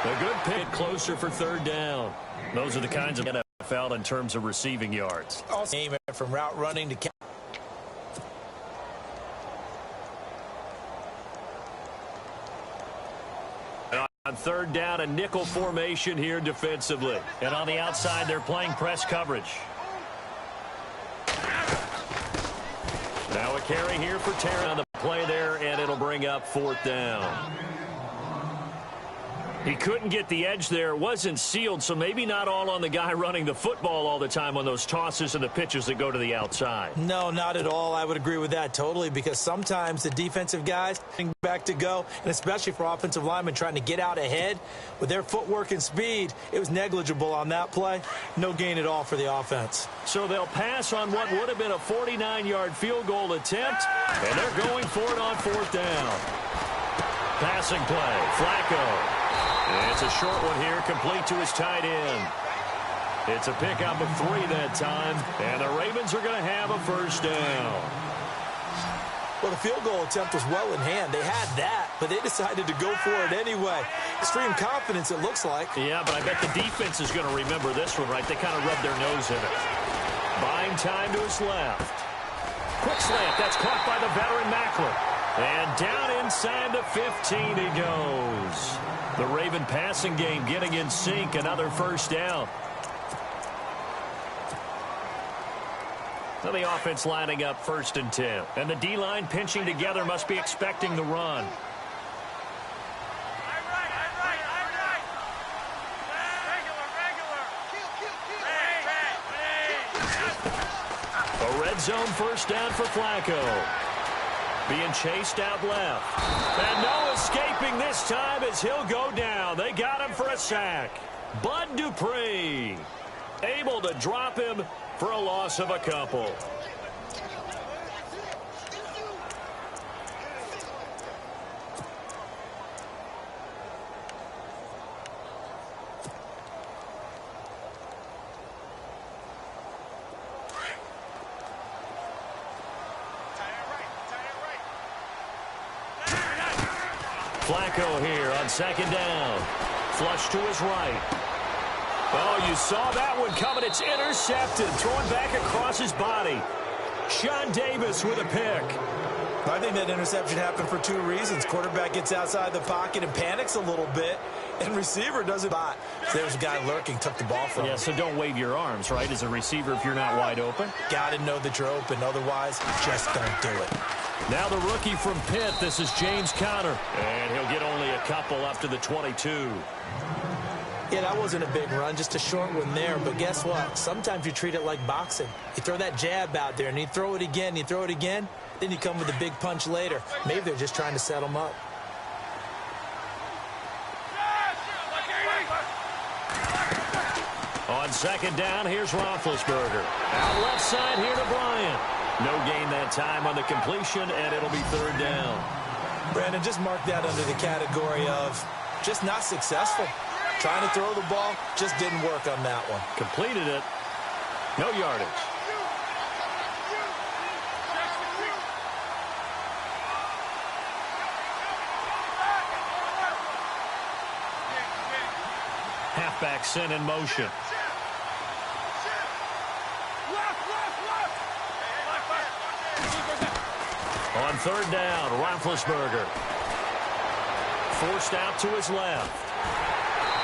A good pick closer for third down. Those are the kinds of NFL in terms of receiving yards. Also aim it from route running to on third down, a nickel formation here defensively. And on the outside, they're playing press coverage. Now a carry here for Terry on the play there, and it'll bring up fourth down. He couldn't get the edge there. It wasn't sealed, so maybe not all on the guy running the football all the time on those tosses and the pitches that go to the outside. No, not at all. I would agree with that totally, because sometimes the defensive guys back to go, and especially for offensive linemen trying to get out ahead with their footwork and speed, it was negligible on that play. No gain at all for the offense. So they'll pass on what would have been a 49-yard field goal attempt, and they're going for it on fourth down. Passing play, Flacco. It's a short one here, complete to his tight end. It's a pickup of 3 that time, and the Ravens are going to have a first down. Well, the field goal attempt was well in hand. They had that, but they decided to go for it anyway. Extreme confidence, it looks like. Yeah, but I bet the defense is going to remember this one, right? They kind of rubbed their nose in it. Buying time to his left. Quick slant. That's caught by the veteran Macklin. And down inside the 15 he goes. The Raven passing game getting in sync. Another first down. So the offense lining up 1st and 10. And the D-line pinching together, must be expecting the run. A red zone first down for Flacco. Being chased out left. And no escaping this time as he'll go down. They got him for a sack. Bud Dupree able to drop him for a loss of a couple. Flacco here on 2nd down. Flush to his right. Oh, you saw that one coming. It's intercepted. Throwing back across his body. Sean Davis with a pick. I think that interception happened for 2 reasons. Quarterback gets outside the pocket and panics a little bit, and receiver doesn't bot. So there's a guy lurking, took the ball from him. Yeah, so don't wave your arms, right, as a receiver if you're not wide open. Got to know that you're open. Otherwise, just don't do it. Now the rookie from Pitt, this is James Conner. And he'll get only a couple up to the 22. Yeah, that wasn't a big run, just a short one there. But guess what? Sometimes you treat it like boxing. You throw that jab out there, and you throw it again, you throw it again, then you come with a big punch later. Maybe they're just trying to set him up. On 2nd down, here's Roethlisberger. Out left side here to Bryant. No gain that time on the completion, and it'll be 3rd down. Brandon, just mark that under the category of just not successful. Trying to throw the ball, just didn't work on that one. Completed it. No yardage. Halfback sent in motion. On 3rd down, Roethlisberger. Forced out to his left.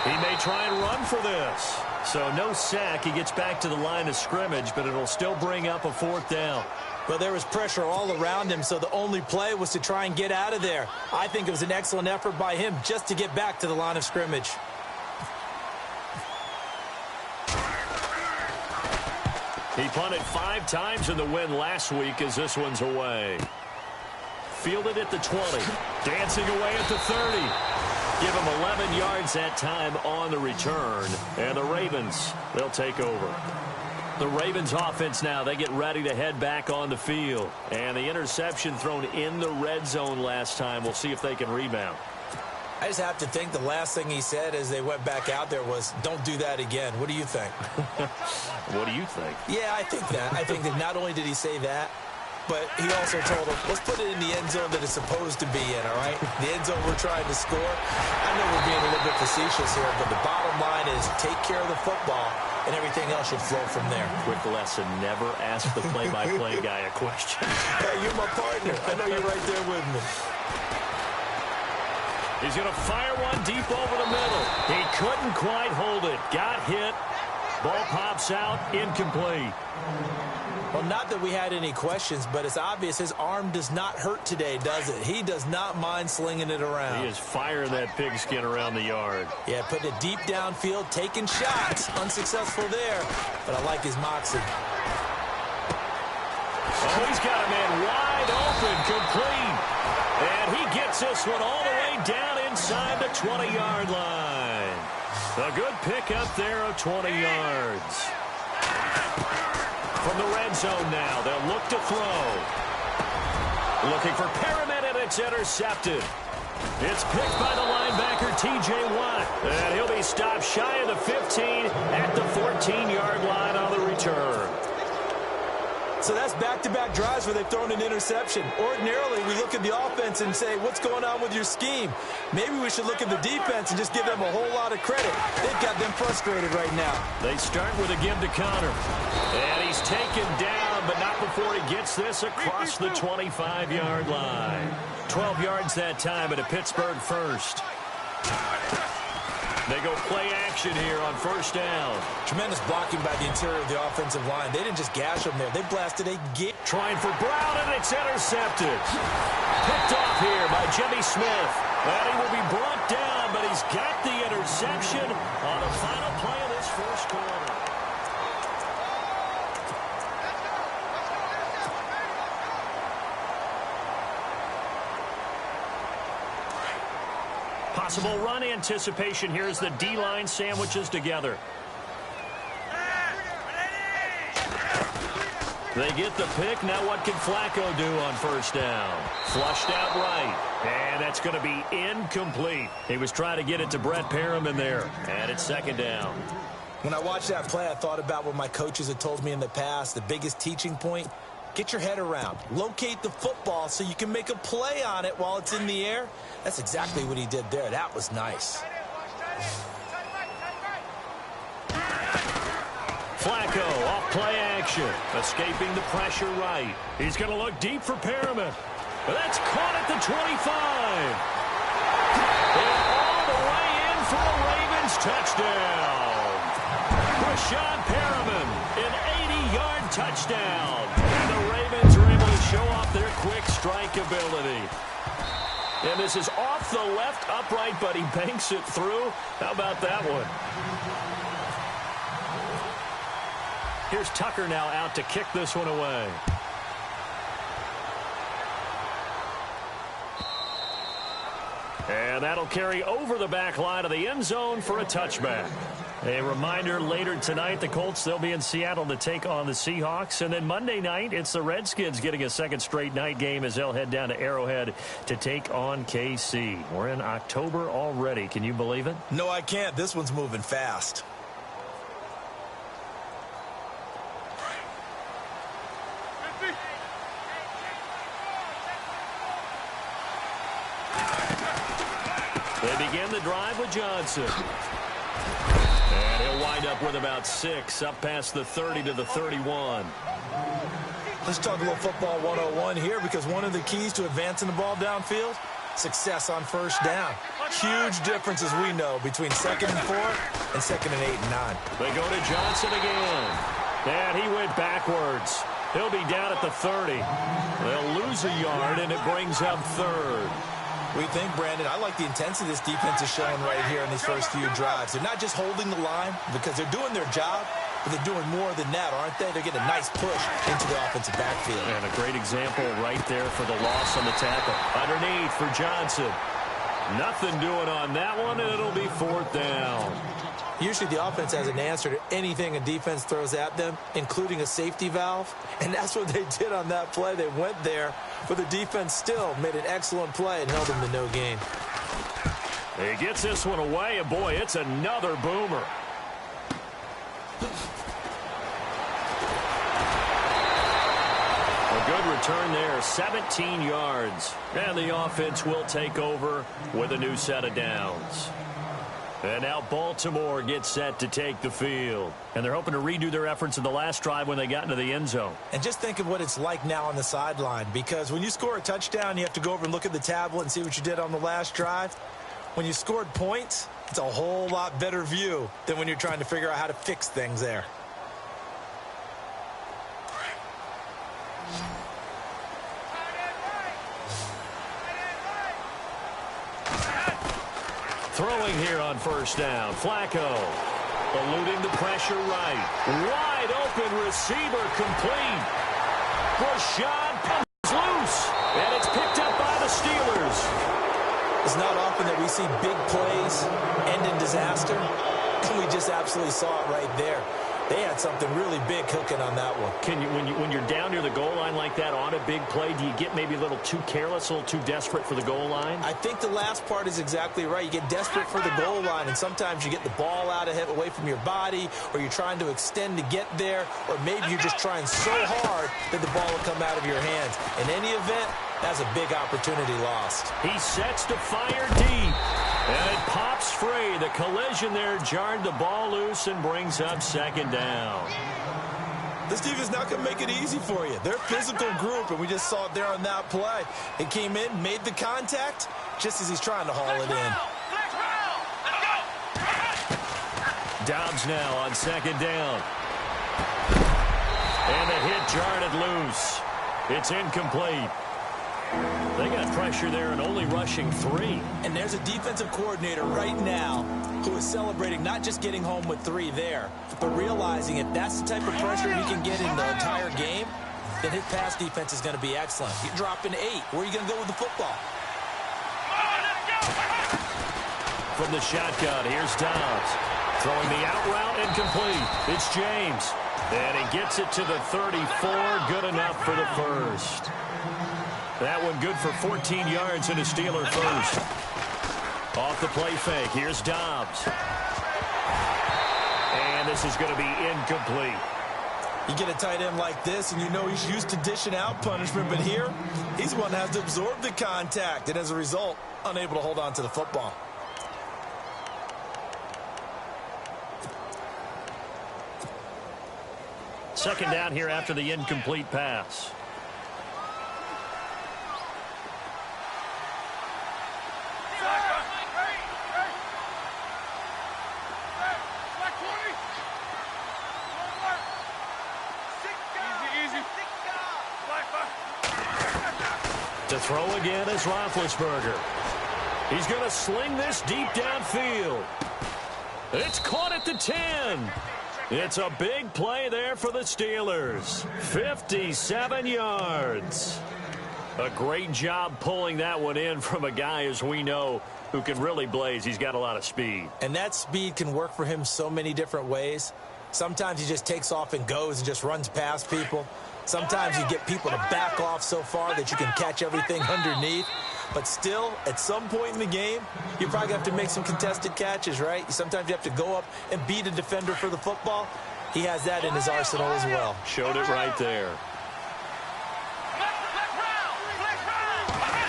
He may try and run for this. So no sack. He gets back to the line of scrimmage, but it'll still bring up a 4th down. Well, there was pressure all around him, so the only play was to try and get out of there. I think it was an excellent effort by him just to get back to the line of scrimmage. He punted 5 times in the win last week as this one's away. Fielded at the 20. Dancing away at the 30. Give him 11 yards that time on the return. And the Ravens, they'll take over. The Ravens offense now, they get ready to head back on the field. And the interception thrown in the red zone last time. We'll see if they can rebound. I just have to think the last thing he said as they went back out there was, don't do that again. What do you think? What do you think? Yeah, I think that. I think that not only did he say that, but he also told him, let's put it in the end zone that it's supposed to be in, all right? The end zone we're trying to score. I know we're being a little bit facetious here, but the bottom line is take care of the football, and everything else should flow from there. Quick lesson, never ask the play-by-play guy a question. Hey, you're my partner. I know you're right there with me. He's going to fire one deep over the middle. He couldn't quite hold it. Got hit. Ball pops out, incomplete. Well, not that we had any questions, but it's obvious his arm does not hurt today, does it? He does not mind slinging it around. He is firing that pigskin around the yard. Yeah, putting it deep downfield, taking shots. Unsuccessful there, but I like his moxie. Oh, he's got a man wide open, complete. And he gets this one all the way down inside the 20-yard line. A good pickup there of 20 yards. From the red zone now, they'll look to throw. Looking for Perriman, and it's intercepted. It's picked by the linebacker, T.J. Watt. And he'll be stopped shy of the 15 at the 14-yard line on the return. So that's back-to-back drives where they've thrown an interception. Ordinarily, we look at the offense and say, what's going on with your scheme? Maybe we should look at the defense and just give them a whole lot of credit. They've got them frustrated right now. They start with a give to Connor. And he's taken down, but not before he gets this across the 25-yard line. 12 yards that time, and a Pittsburgh first. They go play action here on first down. Tremendous blocking by the interior of the offensive line. They didn't just gash him there. They blasted a gate. Trying for Brown, and it's intercepted. Picked off here by Jimmy Smith. And he will be brought down, but he's got the interception on the final play of this first quarter. Possible run anticipation here as the D-line sandwiches together. They get the pick. Now what can Flacco do on first down? Flushed out right. And that's going to be incomplete. He was trying to get it to Brett Perriman there. And it's second down. When I watched that play, I thought about what my coaches had told me in the past. The biggest teaching point, get your head around. Locate the football so you can make a play on it while it's in the air. That's exactly what he did there. That was nice. Flacco off play action. Escaping the pressure right. He's going to look deep for Perriman. But that's caught at the 25. And all the way in for a Ravens touchdown. Rashawn Perriman, an 80-yard touchdown. And the Ravens are able to show off their quick strike ability. And this is off the left upright, but he banks it through. How about that one? Here's Tucker now out to kick this one away. And that'll carry over the back line of the end zone for a touchback. A reminder, later tonight, the Colts, they'll be in Seattle to take on the Seahawks. And then Monday night, it's the Redskins getting a second straight night game as they'll head down to Arrowhead to take on KC. We're in October already. Can you believe it? No, I can't. This one's moving fast. They begin the drive with Johnson. And he'll wind up with about 6, up past the 30 to the 31. Let's talk a little football 101 here, because one of the keys to advancing the ball downfield, success on first down. Huge difference, as we know, between 2nd and 4 and 2nd and 8 and 9. They go to Johnson again. And he went backwards. He'll be down at the 30. They'll lose a yard, and it brings up 3rd. We think, Brandon, I like the intensity this defense is showing right here in these first few drives. They're not just holding the line because they're doing their job, but they're doing more than that, aren't they? They're getting a nice push into the offensive backfield. And a great example right there for the loss on the tackle. Underneath for Johnson. Nothing doing on that one, and it'll be 4th down. Usually the offense has an answer to anything a defense throws at them, including a safety valve. And that's what they did on that play. They went there, but the defense still made an excellent play and held them to no gain. He gets this one away, and boy, it's another boomer. A Good return there, 17 yards. And the offense will take over with a new set of downs. And now Baltimore gets set to take the field. And they're hoping to redo their efforts in the last drive when they got into the end zone. And just think of what it's like now on the sideline, because when you score a touchdown, you have to go over and look at the tablet and see what you did on the last drive. When you scored points, it's a whole lot better view than when you're trying to figure out how to fix things there. Throwing here on first down. Flacco eluding the pressure right. Wide open receiver complete. Rashad comes loose. And it's picked up by the Steelers. It's not often that we see big plays end in disaster. And we just absolutely saw it right there. They had something really big cooking on that one. When you're down near the goal line like that on a big play, do you get maybe a little too careless, a little too desperate for the goal line? I think the last part is exactly right. You get desperate for the goal line, and sometimes you get the ball out ahead, away from your body, or you're trying to extend to get there, or maybe you're just trying so hard that the ball will come out of your hands. In any event, that's a big opportunity lost. He sets to fire deep. And it pops free. The collision there jarred the ball loose and brings up second down. This defense not going to make it easy for you. They're a physical group, and we just saw it there on that play. It came in, made the contact, just as he's trying to haul it in. Dobbs now on second down. And the hit jarred it loose. It's incomplete. They got pressure there and only rushing 3. And there's a defensive coordinator right now who is celebrating not just getting home with 3 there, but realizing if that's the type of pressure he can get in the entire game, then his pass defense is going to be excellent. You're dropping 8. Where are you going to go with the football? From the shotgun, here's Dobbs. Throwing the out route incomplete. It's James. And he gets it to the 34. Good enough for the first. That one good for 14 yards and a Steeler first. Off the play fake. Here's Dobbs. And this is going to be incomplete. You get a tight end like this, and you know he's used to dishing out punishment, but here, he's the one that has to absorb the contact, and as a result, unable to hold on to the football. Second down here after the incomplete pass. To throw again is Roethlisberger. He's going to sling this deep downfield. It's caught at the 10. It's a big play there for the Steelers. 57 yards. A great job pulling that one in from a guy, as we know, who can really blaze. He's got a lot of speed. And that speed can work for him so many different ways. Sometimes he just takes off and goes and just runs past people. Sometimes you get people to back off so far that you can catch everything underneath. But still, at some point in the game, you probably have to make some contested catches, right? Sometimes you have to go up and beat a defender for the football. He has that in his arsenal as well. Showed it right there.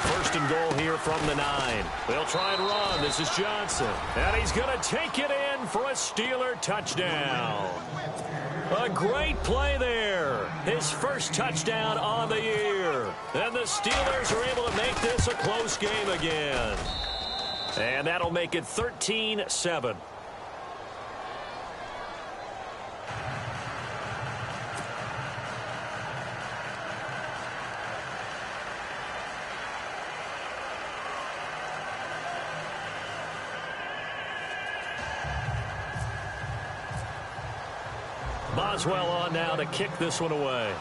First and goal here from the 9. They'll try and run. This is Johnson. And he's going to take it in for a Steeler touchdown. A great play there. His first touchdown on the year. And the Steelers are able to make this a close game again. And that'll make it 13-7. Boswell on now to kick this one away.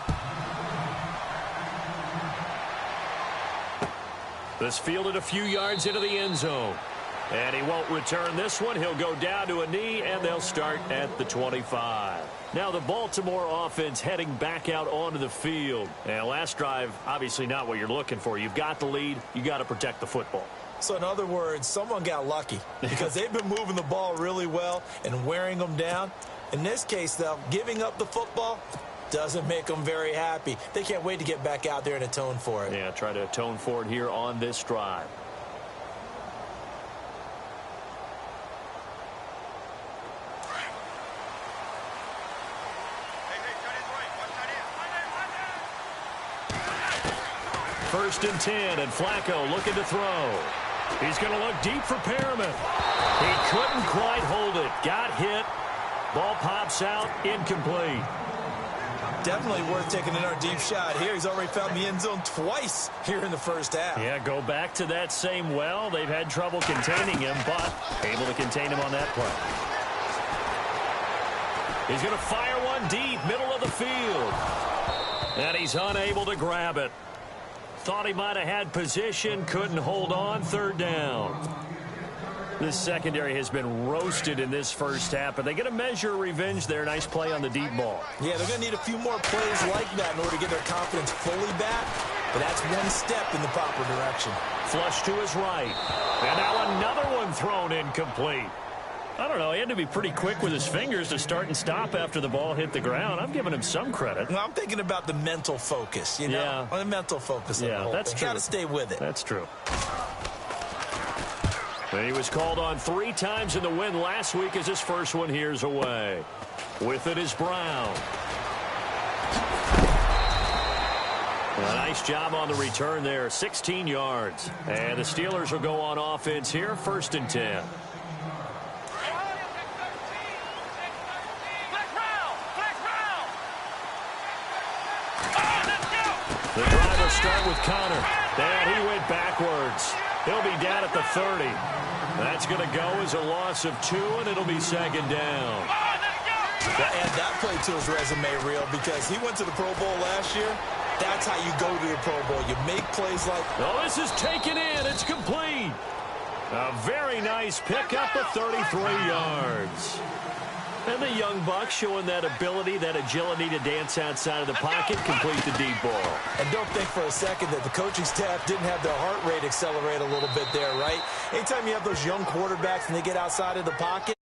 This fielded a few yards into the end zone. And he won't return this one. He'll go down to a knee, and they'll start at the 25. Now the Baltimore offense heading back out onto the field. And last drive, obviously not what you're looking for. You've got the lead. You got to protect the football. So in other words, someone got lucky because they've been moving the ball really well and wearing them down. In this case, though, giving up the football, Doesn't make them very happy. They can't wait to get back out there and atone for it. Yeah, try to atone for it here on this drive. First and 10, and Flacco looking to throw. He's going to look deep for Perriman. He couldn't quite hold it. Got hit. Ball pops out, incomplete. Definitely worth taking another deep shot here. He's already found the end zone twice here in the first half. Yeah, go back to that same well. They've had trouble containing him, but able to contain him on that play. He's going to fire one deep, middle of the field. And he's unable to grab it. Thought he might have had position, couldn't hold on, third down. This secondary has been roasted in this first half, but they get a measure of revenge there. Nice play on the deep ball. Yeah, they're going to need a few more plays like that in order to get their confidence fully back, but that's one step in the proper direction. Flush to his right, and now another one thrown incomplete. I don't know, he had to be pretty quick with his fingers to start and stop after the ball hit the ground. I'm giving him some credit. Well, I'm thinking about the mental focus, you know? Yeah. The mental focus of the whole that's thing. true. Got to stay with it. That's true. And he was called on 3 times in the win last week as his first one here's away. With it is Brown. A nice job on the return there, 16 yards. And the Steelers will go on offense here, first and 10. The drive will start with Connor. And he went backwards. He'll be down at the 30. That's going to go as a loss of 2, and it'll be second down. Add that play to his resume, Real, because he went to the Pro Bowl last year. That's how you go to the Pro Bowl. You make plays like... Oh, this is taken in. It's complete. A very nice pickup of 33 yards. And the young buck showing that ability, that agility to dance outside of the pocket, complete the deep ball. And don't think for a second that the coaching staff didn't have their heart rate accelerate a little bit there, right? Anytime you have those young quarterbacks and they get outside of the pocket,